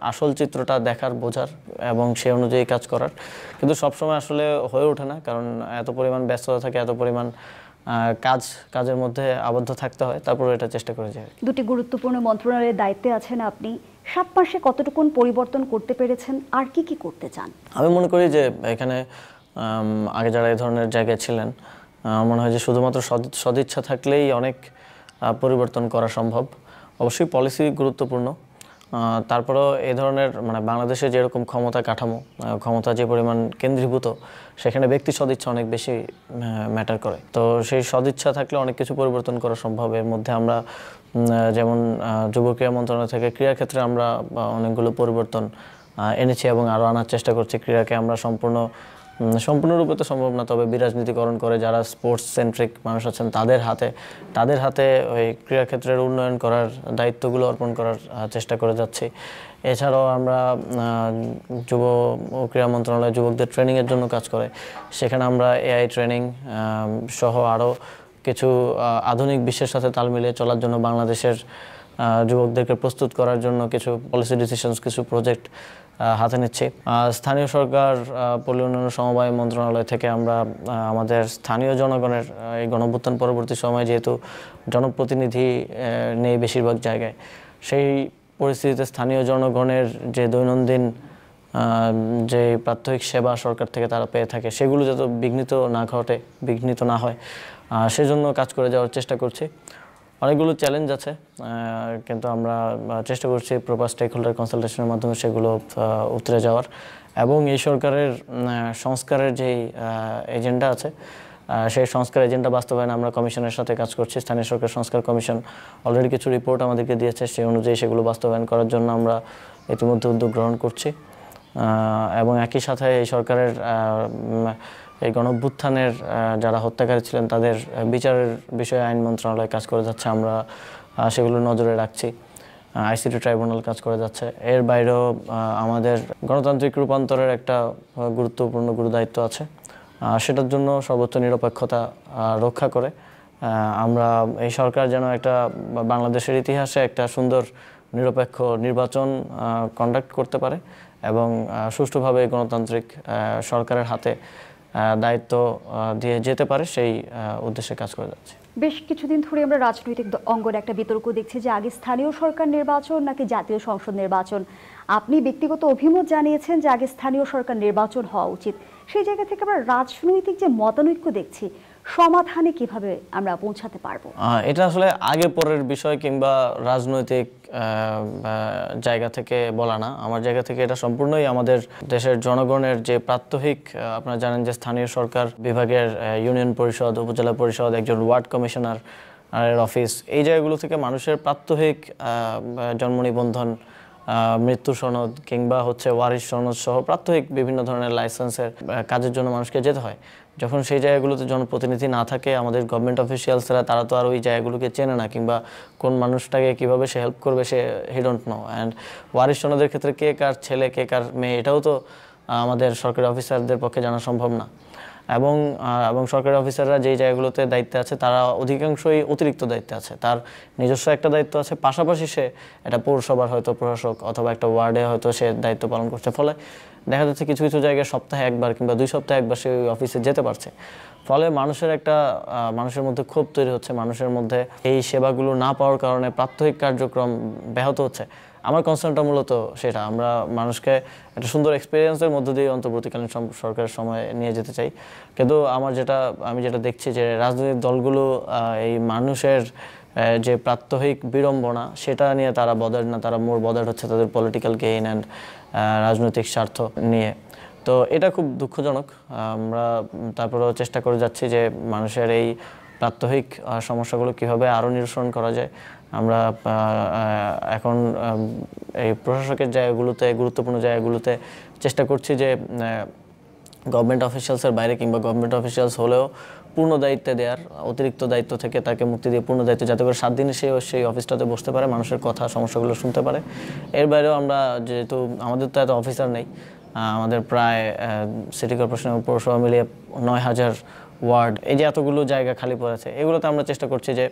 আসল চিত্রটা দেখার, বোঝার এবং সেই অনুযায়ী কাজ করার। কিন্তু সবসময় আসলে হয়ে ওঠে না, কারণ এত পরিমাণ ব্যস্ততা থাকে, এত পরিমাণ কাজের মধ্যে আবদ্ধ থাকতে হয়। তারপরে এটা চেষ্টা করে যায়। দুটি গুরুত্বপূর্ণ মন্ত্রণালয়ের দায়িত্বে আছেন আপনি, 7 মাসে কতটুকুন পরিবর্তন করতে পেরেছেন, আর কি কি করতে চান? আমি মনে করি যে এখানে আগে যারা এই ধরনের জায়গায় ছিলেন, মনে হয় যে শুধুমাত্র সদিচ্ছা থাকলেই অনেক পরিবর্তন করা সম্ভব। অবশ্যই পলিসি গুরুত্বপূর্ণ, তারপরেও এই ধরনের, মানে বাংলাদেশে যেরকম ক্ষমতা কাঠামো, ক্ষমতা যে পরিমাণ কেন্দ্রীভূত, সেখানে ব্যক্তি সদিচ্ছা অনেক বেশি ম্যাটার করে। তো সেই সদিচ্ছা থাকলে অনেক কিছু পরিবর্তন করা সম্ভব। এর মধ্যে আমরা যেমন যুব ক্রীড়া মন্ত্রণালয় থেকে ক্রীড়া ক্ষেত্রে আমরা অনেকগুলো পরিবর্তন এনেছি এবং আরও আনার চেষ্টা করছি। ক্রীড়াকে আমরা সম্পূর্ণরূপে তো সম্ভব না, তবে বিরাজনীতিকরণ করে যারা স্পোর্টস সেন্ট্রিক মানুষ আছেন তাদের হাতে ওই ক্রীড়াক্ষেত্রের উন্নয়ন করার দায়িত্বগুলো অর্পণ করার চেষ্টা করে যাচ্ছি। এছাড়াও আমরা যুব ও ক্রীড়া মন্ত্রণালয় যুবকদের ট্রেনিংয়ের জন্য কাজ করে, সেখানে আমরা এআই ট্রেনিং সহ আরও কিছু আধুনিক বিশ্বের সাথে তাল মিলিয়ে চলার জন্য বাংলাদেশের যুবকদেরকে প্রস্তুত করার জন্য কিছু পলিসি ডিসিশনস, কিছু প্রজেক্ট হাতে নিচ্ছি। স্থানীয় সরকার পল্লী উন্নয়ন সমবায় মন্ত্রণালয় থেকে আমরা আমাদের স্থানীয় জনগণের এই গণঅভ্যুত্থান পরবর্তী সময়ে যেহেতু জনপ্রতিনিধি নেই বেশিরভাগ জায়গায়, সেই পরিস্থিতিতে স্থানীয় জনগণের যে দৈনন্দিন যে প্রাত্যহিক সেবা সরকার থেকে তারা পেয়ে থাকে, সেগুলো যাতে বিঘ্নিত না হয়, সেজন্য কাজ করে যাওয়ার চেষ্টা করছি। অনেকগুলো চ্যালেঞ্জ আছে, কিন্তু আমরা চেষ্টা করছি প্রপার স্টেক হোল্ডার কনসালটেশনের মাধ্যমে সেগুলো উতরে যাওয়ার। এবং এই সরকারের সংস্কারের যেই এজেন্ডা আছে, সেই সংস্কার এজেন্ডা বাস্তবায়নে আমরা কমিশনের সাথে কাজ করছি। স্থানীয় সরকার সংস্কার কমিশন অলরেডি কিছু রিপোর্ট আমাদেরকে দিয়েছে, সেই অনুযায়ী সেগুলো বাস্তবায়ন করার জন্য আমরা ইতিমধ্যে উদ্যোগ গ্রহণ করছি। এবং একই সাথে এই সরকারের এই গণঅভ্যুত্থানের যারা হত্যাকারী ছিলেন তাদের বিচারের বিষয়ে আইন মন্ত্রণালয় কাজ করে যাচ্ছে, আমরা সেগুলো নজরে রাখছি। আইসিটি ট্রাইব্যুনাল কাজ করে যাচ্ছে। এর বাইরেও আমাদের গণতান্ত্রিক রূপান্তরের একটা গুরুত্বপূর্ণ গুরুদায়িত্ব আছে, সেটার জন্য সর্বোচ্চ নিরপেক্ষতা রক্ষা করে আমরা এই সরকার যেন একটা বাংলাদেশের ইতিহাসে একটা সুন্দর নিরপেক্ষ নির্বাচন কন্ডাক্ট করতে পারে এবং সুষ্ঠুভাবে গণতান্ত্রিক সরকারের হাতে দায়িত্ব দিয়ে যেতে পারে সেই উদ্দেশ্যে কাজ করে যাচ্ছে। বেশ কিছুদিন ধরে আমরা রাজনৈতিক অঙ্গনে একটা বিতর্ক দেখছি যে আগে স্থানীয় সরকার নির্বাচন নাকি জাতীয় সংসদ নির্বাচন। আপনি ব্যক্তিগত অভিমত জানিয়েছেন যে আগে স্থানীয় সরকার নির্বাচন হওয়া উচিত। সেই জায়গা থেকে আমরা রাজনৈতিক যে মতানৈক্য দেখছি, সমাধানে কিভাবে আমরা পৌঁছাতে পারবো? এটা আসলে আগে পরের বিষয় কিংবা রাজনৈতিক জায়গা থেকে বলা না, আমার জায়গা থেকে এটা সম্পূর্ণই আমাদের দেশের জনগণের যে প্রাত্যহিক, আপনারা জানেন যে স্থানীয় সরকার বিভাগের ইউনিয়ন পরিষদ, উপজেলা পরিষদ, একজন ওয়ার্ড কমিশনার এর অফিস, এই জায়গাগুলো থেকে মানুষের প্রাত্যহিক জন্ম নিবন্ধন, মৃত্যু সনদ কিংবা ওয়ারিশ সনদ সহ প্রাত্যহিক বিভিন্ন ধরনের লাইসেন্সের কাজের জন্য মানুষকে যেতে হয়। যখন সেই জায়গাগুলোতে জনপ্রতিনিধি না থাকে, আমাদের গভর্নমেন্ট অফিসিয়ালসরা তারা তো আর ওই জায়গাগুলোকে চেনে না, কিংবা কোন মানুষটাকে কিভাবে সে হেল্প করবে সে হি ডোন্ট নো। অ্যান্ড ওয়ারিশ সনদের ক্ষেত্রে কে কার ছেলে কে কার মেয়ে এটাও তো আমাদের সরকারি অফিসারদের পক্ষে জানা সম্ভব না। এবং সরকারি অফিসাররা যেই জায়গাগুলোতে দায়িত্বে আছে তারা অধিকাংশই অতিরিক্ত দায়িত্বে আছে, তার নিজস্ব একটা দায়িত্ব আছে, পাশাপাশি সে একটা পৌরসভার হয়তো প্রশাসক অথবা একটা ওয়ার্ডে হয়তো সে দায়িত্ব পালন করছে। ফলে দেখা যাচ্ছে কিছু কিছু জায়গায় সপ্তাহে একবার কিংবা 2 সপ্তাহে একবার সে ওই অফিসে যেতে পারছে। ফলে মানুষের মধ্যে ক্ষোভ তৈরি হচ্ছে, মানুষের মধ্যে এই সেবাগুলো না পাওয়ার কারণে প্রাত্যহিক কার্যক্রম ব্যাহত হচ্ছে। আমার কনসার্নটা মূলত সেটা, আমরা মানুষকে একটা সুন্দর এক্সপিরিয়েন্সের মধ্য দিয়ে অন্তর্বর্তীকালীন সরকারের সময় নিয়ে যেতে চাই। কিন্তু আমি যেটা দেখছি যে রাজনৈতিক দলগুলো এই মানুষের যে প্রাত্যহিক বিড়ম্বনা সেটা নিয়ে তারা বদার না, তারা মোর বদার হচ্ছে তাদের পলিটিক্যাল গেইন অ্যান্ড রাজনৈতিক স্বার্থ নিয়ে। তো এটা খুব দুঃখজনক। আমরা তারপরেও চেষ্টা করে যাচ্ছি যে মানুষের এই প্রাত্যহিক সমস্যাগুলো কীভাবে আরও নিরসন করা যায়। আমরা এখন এই প্রশাসকের জায়গাগুলোতে, গুরুত্বপূর্ণ জায়গাগুলোতে চেষ্টা করছি যে গভর্নমেন্ট অফিসিয়ালসের বাইরে কিংবা গভর্নমেন্ট অফিসিয়ালস হলেও পূর্ণ দায়িত্বে দেওয়ার, অতিরিক্ত দায়িত্ব থেকে তাকে মুক্তি দিয়ে পূর্ণ দায়িত্ব, যাতে করে 7 দিনে সেই অফিসটাতে বসতে পারে, মানুষের কথা সমস্যাগুলো শুনতে পারে। এর বাইরেও আমরা, যেহেতু আমাদের তো এত অফিসার নেই, আমাদের প্রায় সিটি কর্পোরেশন এবং পৌরসভা মিলিয়ে 9000 ওয়ার্ড, এই যে এতগুলো জায়গা খালি পড়েছে, এগুলোতে আমরা চেষ্টা করছি যে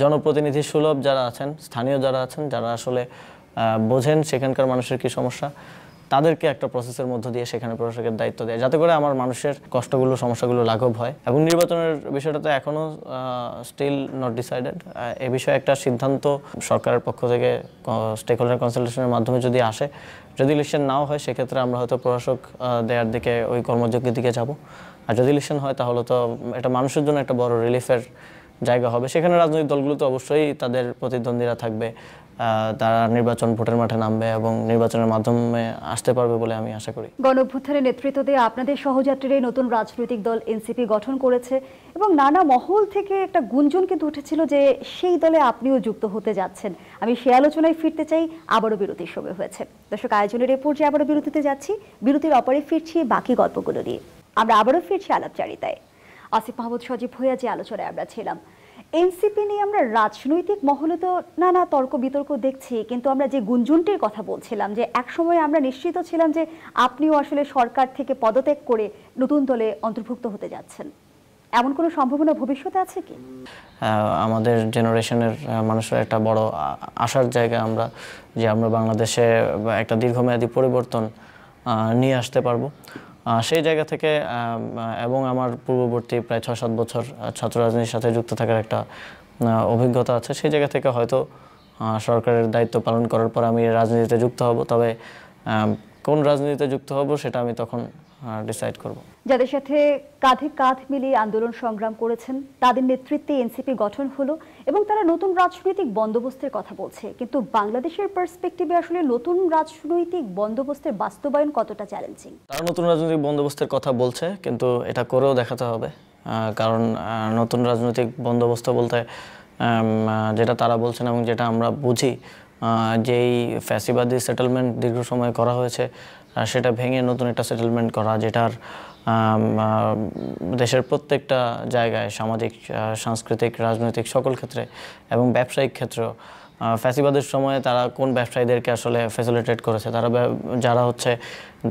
জনপ্রতিনিধি সুলভ যারা আছেন, স্থানীয় যারা আছেন, যারা আসলে বোঝেন সেখানকার মানুষের কী সমস্যা, তাদেরকে একটা প্রসেসের মধ্য দিয়ে সেখানে প্রশাসকের দায়িত্ব দেয়, যাতে করে আমার মানুষের কষ্টগুলো, সমস্যাগুলো লাঘব হয়। এবং নির্বাচনের বিষয়টা তো এখনও স্টিল নট ডিসাইডেড। এ বিষয়ে একটা সিদ্ধান্ত সরকারের পক্ষ থেকে স্টেক হোল্ডার কনসালটেশনের মাধ্যমে যদি আসে, যদি ইলেকশন নাও হয়, সেক্ষেত্রে আমরা হয়তো প্রশাসক দেওয়ার দিকে, ওই কর্মযজ্ঞের দিকে যাব। আর যদি ইলেকশন হয় তাহলে তো এটা মানুষের জন্য একটা বড় রিলিফের জায়গা হবে। সেখানে রাজনৈতিক দলগুলো তো অবশ্যই তাদের প্রতিদ্বন্দ্বীরা থাকবে, তারা নির্বাচন ভোটের মাঠে নামবে এবং নির্বাচনের মাধ্যমে আসতে পারবে বলে আমি আশা করি। গণঅভ্যুত্থানের নেতৃত্ব দিয়ে আপনাদের সহযাত্রীরাই নতুন রাজনৈতিক দল এনসিপি গঠন করেছে এবং নানা মহল থেকে একটা গুঞ্জন কিন্তু উঠেছিল যে সেই দলে আপনিও যুক্ত হতে যাচ্ছেন। আমি সেই আলোচনায় ফিরতে চাই, আবারও বিরতির সময় হয়েছে। দর্শক, আয়োজনের এ পর্যায়ে আবারও বিরতিতে যাচ্ছি, বিরতির অপরে ফিরছি বাকি গল্পগুলো নিয়ে। আমরা আবারও ফিরছি আলাপচারিতায়। আসিফ মাহমুদ সজীব ভূঁইয়া যে আলোচনায় আমরা ছিলাম, এনসিপি নিয়ে আমরা রাজনৈতিক মহলে তো নানা তর্ক বিতর্ক দেখছি, কিন্তু আমরা যে গুঞ্জনটির কথা বলছিলাম যে একসময় আমরা নিশ্চিত ছিলাম যে আপনিও আসলে সরকার থেকে পদত্যাগ করে নতুন দলে অন্তর্ভুক্ত হতে যাচ্ছেন, এমন কোনো সম্ভাবনা ভবিষ্যতে আছে কি? আমাদের জেনারেশনের মানুষের একটা বড় আশার জায়গা আমরা বাংলাদেশে একটা দীর্ঘমেয়াদী পরিবর্তন নিয়ে আসতে পারবো। সেই জায়গা থেকে এবং আমার পূর্ববর্তী প্রায় 6-7 বছর ছাত্র রাজনীতির সাথে যুক্ত থাকার একটা অভিজ্ঞতা আছে, সেই জায়গা থেকে হয়তো সরকারের দায়িত্ব পালন করার পর আমি রাজনীতিতে যুক্ত হব। তবে কোন রাজনীতিতে যুক্ত হব সেটা আমি তখন ডিসাইড করব। যাদের সাথে কাঁধে কাঁধ মিলিয়ে আন্দোলন সংগ্রাম করেছেন তাদের নেতৃত্বে এনসিপি গঠন হলো এবং তারা নতুন রাজনৈতিক বন্দোবস্তের কথা বলছে, কিন্তু বাংলাদেশের পার্সপেক্টিভে আসলে নতুন রাজনৈতিক বন্দোবস্তের বাস্তবায়ন কতটা চ্যালেঞ্জিং? তারা নতুন রাজনৈতিক বন্দোবস্তের কথা বলছে, কিন্তু এটা করেও দেখাতে হবে। কারণ নতুন রাজনৈতিক বন্দোবস্ত বলতে যেটা তারা বলছেন এবং যেটা আমরা বুঝি, যেই ফ্যাসিবাদী সেটেলমেন্ট দীর্ঘ সময় করা হয়েছে সেটা ভেঙে নতুন একটা সেটেলমেন্ট করা, যেটার দেশের প্রত্যেকটা জায়গায় সামাজিক, সাংস্কৃতিক, রাজনৈতিক সকল ক্ষেত্রে এবং ব্যবসায়িক ক্ষেত্রেও ফ্যাসিবাদের সময়ে তারা কোন ব্যবসায়ীদেরকে আসলে ফ্যাসিলিটেট করেছে, তারা যারা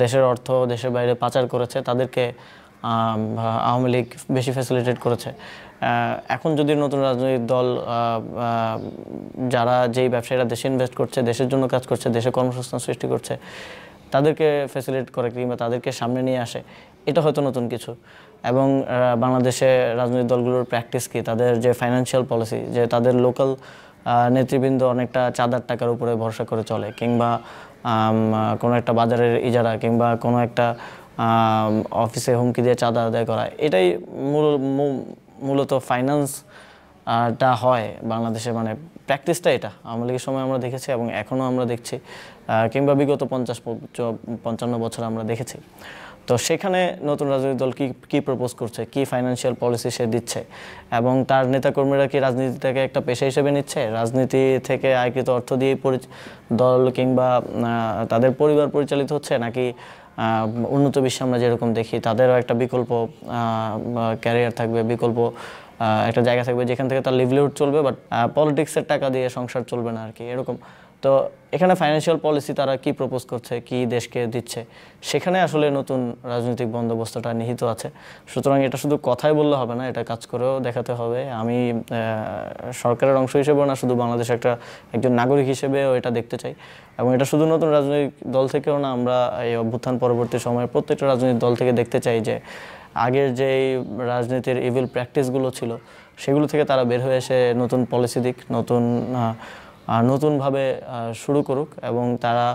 দেশের অর্থ দেশের বাইরে পাচার করেছে তাদেরকে আওয়ামী লীগ বেশি ফ্যাসিলিটেট করেছে। এখন যদি নতুন রাজনৈতিক দল যেই ব্যবসায়ীরা দেশে ইনভেস্ট করছে, দেশের জন্য কাজ করছে, দেশে কর্মসংস্থান সৃষ্টি করছে, তাদেরকে ফ্যাসিলিটেট করে কিংবা তাদেরকে সামনে নিয়ে আসে, এটা হয়তো নতুন কিছু। এবং বাংলাদেশে রাজনৈতিক দলগুলোর প্র্যাকটিস কি, তাদের যে ফাইন্যান্সিয়াল পলিসি, যে তাদের লোকাল নেতৃবৃন্দ অনেকটা চাঁদার টাকার উপরে ভরসা করে চলে, কিংবা কোনো একটা বাজারের ইজারা কিংবা কোনো একটা অফিসে হুমকি দিয়ে চাঁদা আদায় করা, এটাই মূলত ফাইন্যান্সটা হয় বাংলাদেশে। মানে প্র্যাকটিসটা এটা আওয়ামী লীগের সময় আমরা দেখেছি এবং এখনও আমরা দেখছি, কিংবা বিগত 50-55 বছর আমরা দেখেছি। তো সেখানে নতুন রাজনৈতিক দল কি প্রপোজ করছে, কি ফাইন্যান্সিয়াল পলিসি সে দিচ্ছে, এবং তার নেতাকর্মীরা কি রাজনীতিটাকে একটা পেশা হিসেবে নিচ্ছে, রাজনীতি থেকে আয়কৃত অর্থ দিয়ে দল কিংবা তাদের পরিবার পরিচালিত হচ্ছে, নাকি উন্নত বিশ্বে আমরা যেরকম দেখি তাদেরও একটা বিকল্প ক্যারিয়ার থাকবে, বিকল্প একটা জায়গা থাকবে যেখান থেকে তার লিভলিহুড চলবে, বাট পলিটিক্সের টাকা দিয়ে সংসার চলবে না আর কি, এরকম। তো এখানে ফাইন্যান্সিয়াল পলিসি তারা কি প্রপোজ করছে, কি দেশকে দিচ্ছে, সেখানে আসলে নতুন রাজনৈতিক বন্দোবস্তটা নিহিত আছে। সুতরাং এটা শুধু কথাই বললে হবে না, এটা কাজ করেও দেখাতে হবে। আমি সরকারের অংশ হিসেবেও না, শুধু বাংলাদেশ একজন নাগরিক হিসেবেও এটা দেখতে চাই। এবং এটা শুধু নতুন রাজনৈতিক দল থেকেও না, আমরা এই অভ্যুত্থান পরবর্তী সময়ে প্রত্যেকটা রাজনৈতিক দল থেকে দেখতে চাই যে আগের যেই রাজনীতির ইভিল প্র্যাকটিসগুলো ছিল সেগুলো থেকে তারা বের হয়ে এসে নতুন পলিসি দিক, নতুনভাবে শুরু করুক, এবং তারা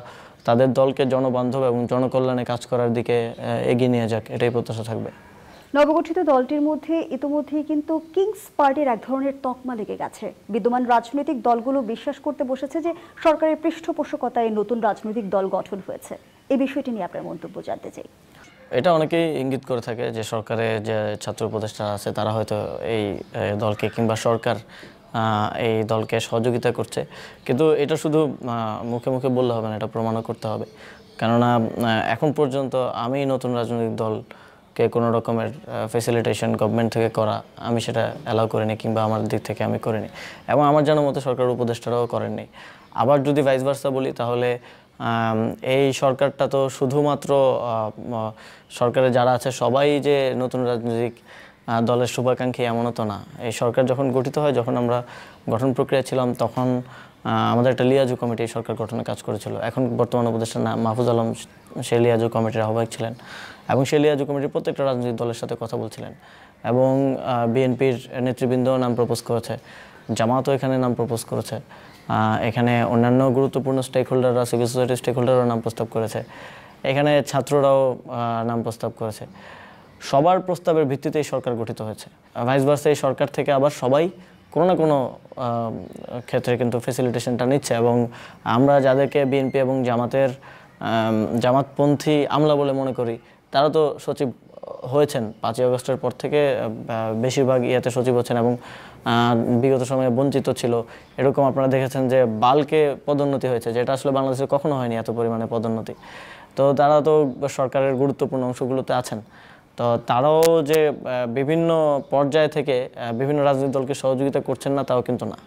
তাদের দলকে জনবান্ধব এবং জনকল্যাণে কাজ করার দিকে এগিয়ে নিয়ে যাক, এটাই প্রত্যাশা থাকবে। নবগঠিত দলটির মধ্যে ইতোমধ্যেই কিন্তু কিংস পার্টির এক ধরনের তকমা লেগে গেছে। বিদ্যমান রাজনৈতিক দলগুলো বিশ্বাস করতে বসেছে যে সরকারের পৃষ্ঠপোষকতায় নতুন রাজনৈতিক দল গঠন হয়েছে। এই বিষয়টি নিয়ে আপনার মন্তব্য জানতে চাই। এটা অনেকেই ইঙ্গিত করে থাকে যে সরকারের যে ছাত্র উপদেষ্টা আছে তারা হয়তো এই দলকে কিংবা সরকার এই দলকে সহযোগিতা করছে, কিন্তু এটা শুধু মুখে মুখে বললে হবে না, এটা প্রমাণও করতে হবে। কেননা এখন পর্যন্ত আমি নতুন রাজনৈতিক দলকে কোনো রকমের ফেসিলিটেশন গভর্নমেন্ট থেকে করা আমি সেটা অ্যালাউ করিনি, কিংবা আমার দিক থেকে আমি করিনি, এবং আমার জানার মতো সরকার উপদেষ্টারাও করেননি। আবার যদি ভাইস ভার্সা বলি, তাহলে এই সরকারটা তো শুধুমাত্র সরকারে যারা আছে সবাই যে নতুন রাজনৈতিক দলের শুভাকাঙ্ক্ষী এমনও তো না। এই সরকার যখন গঠিত হয়, যখন আমরা গঠন প্রক্রিয়া ছিলাম, তখন আমাদের একটা লিয়াজু কমিটি সরকার গঠনে কাজ করেছিল। এখন বর্তমান উপদেষ্টা মাহফুজ আলম সেই লিয়াজু কমিটির আহ্বায়ক ছিলেন, এবং সেই লিয়াজু কমিটির প্রত্যেকটা রাজনৈতিক দলের সাথে কথা বলছিলেন, এবং বিএনপির নেতৃবৃন্দও নাম প্রপোজ করেছে, জামাতও এখানে নাম প্রপোজ করেছে, এখানে অন্যান্য গুরুত্বপূর্ণ স্টেক হোল্ডাররা, সিভিল সোসাইটির স্টেক হোল্ডাররাও নাম প্রস্তাব করেছে, এখানে ছাত্ররাও নাম প্রস্তাব করেছে। সবার প্রস্তাবের ভিত্তিতেই সরকার গঠিত হয়েছে। ভাইস ভার্সা এই সরকার থেকে আবার সবাই কোনো না কোনো ক্ষেত্রে কিন্তু ফেসিলিটেশনটা নিচ্ছে, এবং আমরা যাদেরকে বিএনপি এবং জামাতপন্থী আমলা বলে মনে করি, তারা তো সচিব হয়েছেন 5ই আগস্টের পর থেকে, বেশিরভাগ ইয়াতে সচিব হচ্ছেন, এবং বিগত সময়ে বঞ্চিত ছিল। এরকম আপনারা দেখেছেন যে বালকে পদোন্নতি হয়েছে, যেটা আসলে বাংলাদেশে কখনো হয়নি এত পরিমাণে পদোন্নতি। তো তারা তো সরকারের গুরুত্বপূর্ণ অংশগুলোতে আছেন। তো তারাও যে বিভিন্ন পর্যায় থেকে বিভিন্ন রাজনৈতিক দলকে সহযোগিতা করছেন না, তাও কিন্তু না,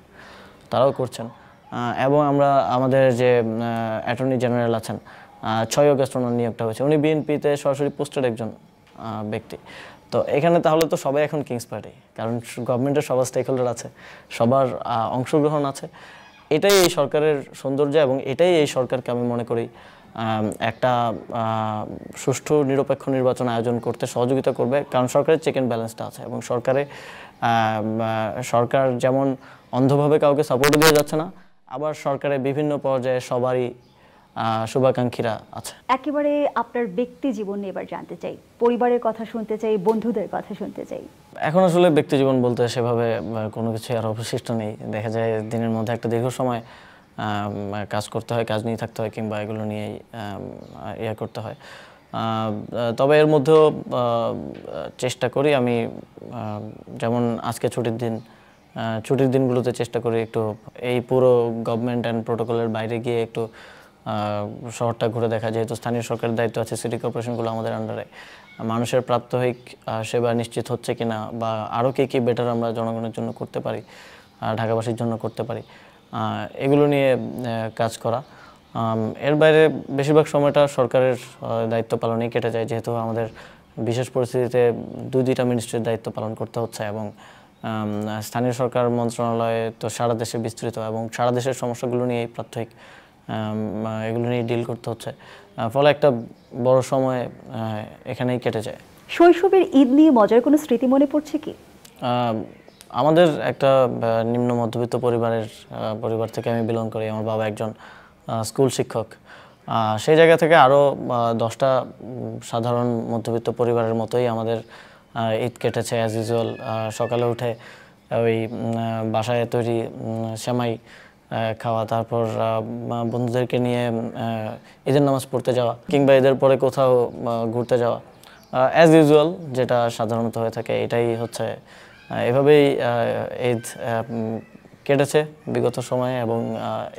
তারাও করছেন। এবং আমরা আমাদের যে অ্যাটর্নি জেনারেল আছেন, 6 আগস্ট ওনার নিয়োগটা হয়েছে, উনি বিএনপিতে সরাসরি পোস্টেড একজন ব্যক্তি। তো এখানে তাহলে তো সবাই এখন কিংস পার্টি, কারণ গভর্নমেন্টের সবার স্টেক হোল্ডার আছে, সবার অংশগ্রহণ আছে। এটাই এই সরকারের সৌন্দর্য, এবং এটাই এই সরকারকে আমি মনে করি একটা সুষ্ঠু নিরপেক্ষ নির্বাচন আয়োজন করতে সহযোগিতা করবে, কারণ সরকারের চেক অ্যান্ড ব্যালেন্সটা আছে, এবং সরকার যেমন অন্ধভাবে কাউকে সাপোর্ট দিয়ে যাচ্ছে না, আবার সরকারের বিভিন্ন পর্যায়ে সবারই শুভাকাঙ্ক্ষীরা আছে। একেবারে আপনার ব্যক্তি জীবন নিয়ে এবার জানতে চাই, পরিবারের কথা শুনতে চাই, বন্ধুদের কথা শুনতে চাই। এখন আসলে ব্যক্তি জীবন বলতে সেভাবে কোনো কিছু আর অবশিষ্ট নেই। দেখা যায় দিনের মধ্যে একটা দীর্ঘ সময় কাজ করতে হয়, কাজ নিয়ে থাকতে হয়, কিংবা এগুলো নিয়েই ইয়ে করতে হয়। তবে এর মধ্যেও চেষ্টা করি আমি, যেমন আজকে ছুটির দিনগুলোতে চেষ্টা করি একটু এই পুরো গভর্নমেন্ট অ্যান্ড প্রোটোকলের বাইরে গিয়ে একটু শহরটা ঘুরে দেখা। যেহেতু স্থানীয় সরকারের দায়িত্ব আছে, সিটি কর্পোরেশনগুলো আমাদের আন্ডারে, মানুষের প্রাত্যহিক সেবা নিশ্চিত হচ্ছে কিনা, বা আরও কী বেটার আমরা জনগণের জন্য করতে পারি, ঢাকাবাসীর জন্য করতে পারি, এগুলো নিয়ে কাজ করা। এর বাইরে বেশিরভাগ সময়টা সরকারের দায়িত্ব পালনেই কেটে যায়, যেহেতু আমাদের বিশেষ পরিস্থিতিতে 2টা মিনিস্ট্রির দায়িত্ব পালন করতে হচ্ছে, এবং স্থানীয় সরকার মন্ত্রণালয়ে তো সারা দেশে বিস্তৃত, এবং সারা দেশের সমস্যাগুলো নিয়েই প্রাত্যহিক এগুলো নিয়ে ডিল করতে হচ্ছে। ফলে একটা বড় সময় এখানেই কেটে যায়। শৈশবের ঈদ নিয়ে মজার কোনো স্মৃতি মনে পড়ছে কি? আমাদের একটা নিম্ন মধ্যবিত্ত পরিবার থেকে আমি বিলং করি। আমার বাবা একজন স্কুল শিক্ষক। সেই জায়গা থেকে আরও 10টা সাধারণ মধ্যবিত্ত পরিবারের মতোই আমাদের ঈদ কেটেছে অ্যাজ ইউজুয়াল। সকালে উঠে ওই বাসায় তৈরি সেমাই খাওয়া, তারপর বন্ধুদেরকে নিয়ে ঈদের নামাজ পড়তে যাওয়া, কিংবা ঈদের পরে কোথাও ঘুরতে যাওয়া, অ্যাজ ইউজুয়াল যেটা সাধারণত হয়ে থাকে এটাই হচ্ছে। এভাবেই ঈদ কেটেছে বিগত সময়ে, এবং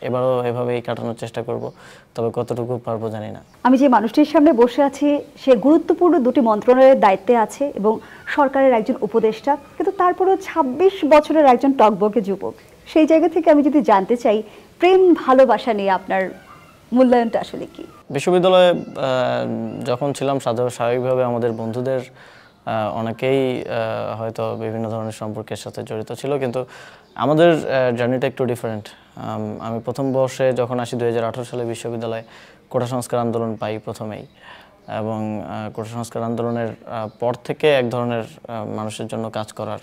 এবারও এভাবেই কাটানোর চেষ্টা করব, তবে কতটুকু পারবো জানি না। আমি যে মানুষটির সামনে বসে আছি সে গুরুত্বপূর্ণ 2টি মন্ত্রণালয়ের দায়িত্বে আছে এবং সরকারের একজন উপদেষ্টা, কিন্তু তারপরেও 26 বছরের একজন টকবকে যুবক। সেই জায়গা থেকে আমি যদি জানতে চাই, প্রেম ভালোবাসা নিয়ে আপনার মূল্যায়নটা আসলে কি? বিশ্ববিদ্যালয়ে যখন ছিলাম স্বাভাবিকভাবে আমাদের বন্ধুদের অনেকেই হয়তো বিভিন্ন ধরনের সম্পর্কের সাথে জড়িত ছিল, কিন্তু আমাদের জার্নিটা একটু ডিফারেন্ট। আমি প্রথম বর্ষে যখন আসি 2018 সালে বিশ্ববিদ্যালয়ে, কোটা সংস্কার আন্দোলন পাই প্রথমেই, এবং কোটা সংস্কার আন্দোলনের পর থেকে এক ধরনের মানুষের জন্য কাজ করার,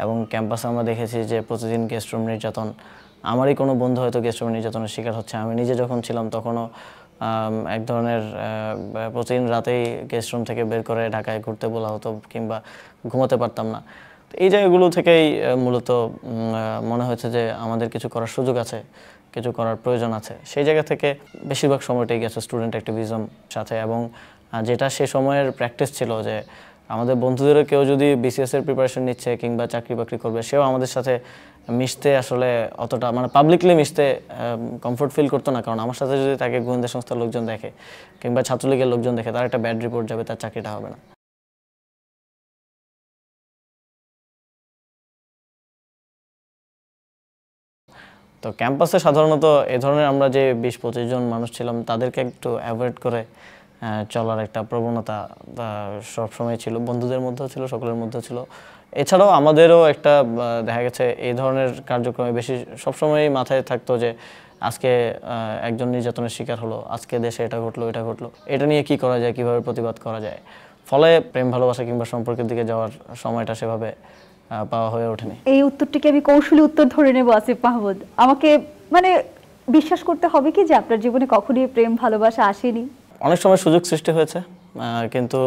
এবং ক্যাম্পাসে আমরা দেখেছি যে প্রতিদিন গেস্ট রুম নির্যাতন। আমারই কোনো বন্ধু হয়তো গেস্ট রুম নির্যাতনের শিকার হচ্ছে। আমি নিজে যখন ছিলাম তখনও এক ধরনের প্রতিদিন রাতেই গেস্ট রুম থেকে বের করে ঢাকায় ঘুরতে বলা হতো, কিংবা ঘুমাতে পারতাম না। এই জায়গাগুলো থেকেই মূলত মনে হয়েছে যে আমাদের কিছু করার সুযোগ আছে, কিছু করার প্রয়োজন আছে। সেই জায়গা থেকে বেশিরভাগ সময়টাই গেছে স্টুডেন্ট অ্যাক্টিভিজম সাথে, এবং যেটা সে সময়ের প্র্যাকটিস ছিল যে আমাদের বন্ধুদেরও কেউ যদি বিসিএস এর প্রিপারেশন নিচ্ছে কিংবা চাকরি বাকরি করবে, সেও আমাদের সাথে মিশতে আসলে অতটা মানে পাবলিকলি মিশতে কমফোর্ট ফিল করতো না, কারণ আমার সাথে যদি তাকে গোয়েন্দা সংস্থার লোকজন দেখে কিংবা ছাত্রলীগের লোকজন দেখে, তার একটা ব্যাড রিপোর্ট যাবে, তার চাকরিটা হবে না। তো ক্যাম্পাসে সাধারণত এ ধরনের আমরা যে 20-25 জন মানুষ ছিলাম, তাদেরকে একটু অ্যাভয়েড করে চলার একটা প্রবণতা সবসময় ছিল, বন্ধুদের মধ্যেও ছিল, সকলের মধ্যেও ছিল। এছাড়াও আমাদেরও একটা দেখা গেছে এই ধরনের কার্যক্রমে বেশি সবসময়ই মাথায় থাকতো যে আজকে একজন নির্যাতনের শিকার হলো, আজকে দেশে এটা ঘটলো, এটা নিয়ে কি করা যায়, কিভাবে প্রতিবাদ করা যায়। ফলে প্রেম ভালোবাসা কিংবা সম্পর্কের দিকে যাওয়ার সময়টা সেভাবে পাওয়া হয়ে ওঠেনি। এই উত্তরটিকে আমি কৌশলী উত্তর ধরে নেব আসিফ মাহমুদ। আমাকে মানে বিশ্বাস করতে হবে কি যে আপনার জীবনে কখনোই প্রেম ভালোবাসা আসেনি? অনেক সময় সুযোগ সৃষ্টি হয়েছে, কিন্তু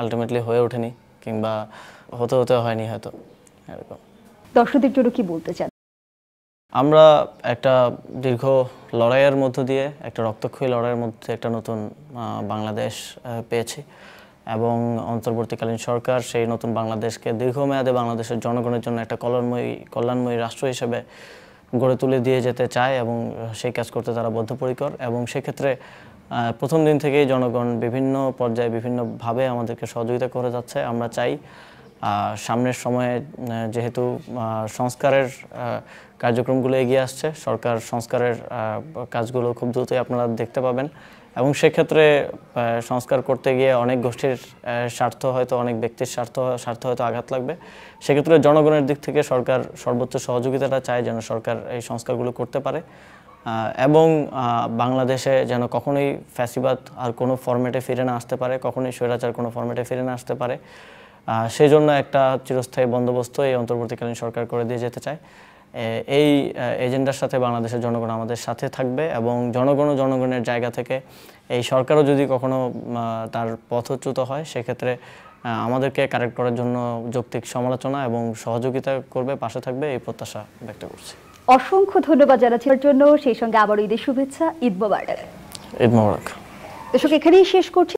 আলটিমেটলি হয়ে ওঠেনি, কিংবা হতে হয়নি হয়তো, এরকম। দর্শকদের জন্য কি বলতে চান? আমরা একটা দীর্ঘ লড়াইয়ের মধ্য দিয়ে, একটা রক্তক্ষয়ী লড়াইয়ের মধ্যে একটা নতুন বাংলাদেশ পেয়েছি, এবং অন্তর্বর্তীকালীন সরকার সেই নতুন বাংলাদেশকে দীর্ঘমেয়াদে বাংলাদেশের জনগণের জন্য একটা কল্যাণময়ী রাষ্ট্র হিসেবে গড়ে তুলে দিয়ে যেতে চায়, এবং সেই কাজ করতে তারা বদ্ধপরিকর। এবং সেক্ষেত্রে প্রথম দিন থেকেই জনগণ বিভিন্ন পর্যায়ে বিভিন্নভাবে আমাদেরকে সহযোগিতা করে যাচ্ছে। আমরা চাই সামনের সময়ে, যেহেতু সংস্কারের কার্যক্রমগুলো এগিয়ে আসছে, সরকার সংস্কারের কাজগুলো খুব দ্রুতই আপনারা দেখতে পাবেন, এবং সেক্ষেত্রে সংস্কার করতে গিয়ে অনেক গোষ্ঠীর স্বার্থ হয়তো, অনেক ব্যক্তির স্বার্থ হয়তো আঘাত লাগবে। সেক্ষেত্রে জনগণের দিক থেকে সরকার সর্বোচ্চ সহযোগিতাটা চায় যেন সরকার এই সংস্কারগুলো করতে পারে, এবং বাংলাদেশে যেন কখনোই ফ্যাসিবাদ আর কোনো ফরম্যাটে ফিরে না আসতে পারে, কখনোই স্বৈরাচার কোনো ফরম্যাটে ফিরে না আসতে পারে। সেই জন্য একটা চিরস্থায়ী বন্দোবস্ত এই অন্তর্বর্তীকালীন সরকার করে দিয়ে যেতে চায়। এই এজেন্ডার সাথে বাংলাদেশের জনগণ আমাদের সাথে থাকবে, এবং জনগণের জায়গা থেকে এই সরকারও যদি কখনো তার পথচ্যুত হয়, সেক্ষেত্রে আমাদেরকে কারেক্ট করার জন্য যৌক্তিক সমালোচনা এবং সহযোগিতা করবে, পাশে থাকবে, এই প্রত্যাশা ব্যক্ত করছি। অসংখ্য ধন্যবাদ জানাচ্ছি এর জন্য, সেই সঙ্গে আবারও ঈদের শুভেচ্ছা। ঈদ মোবারক। ঈদ মোবারক। দর্শক, এখানেই শেষ করছি।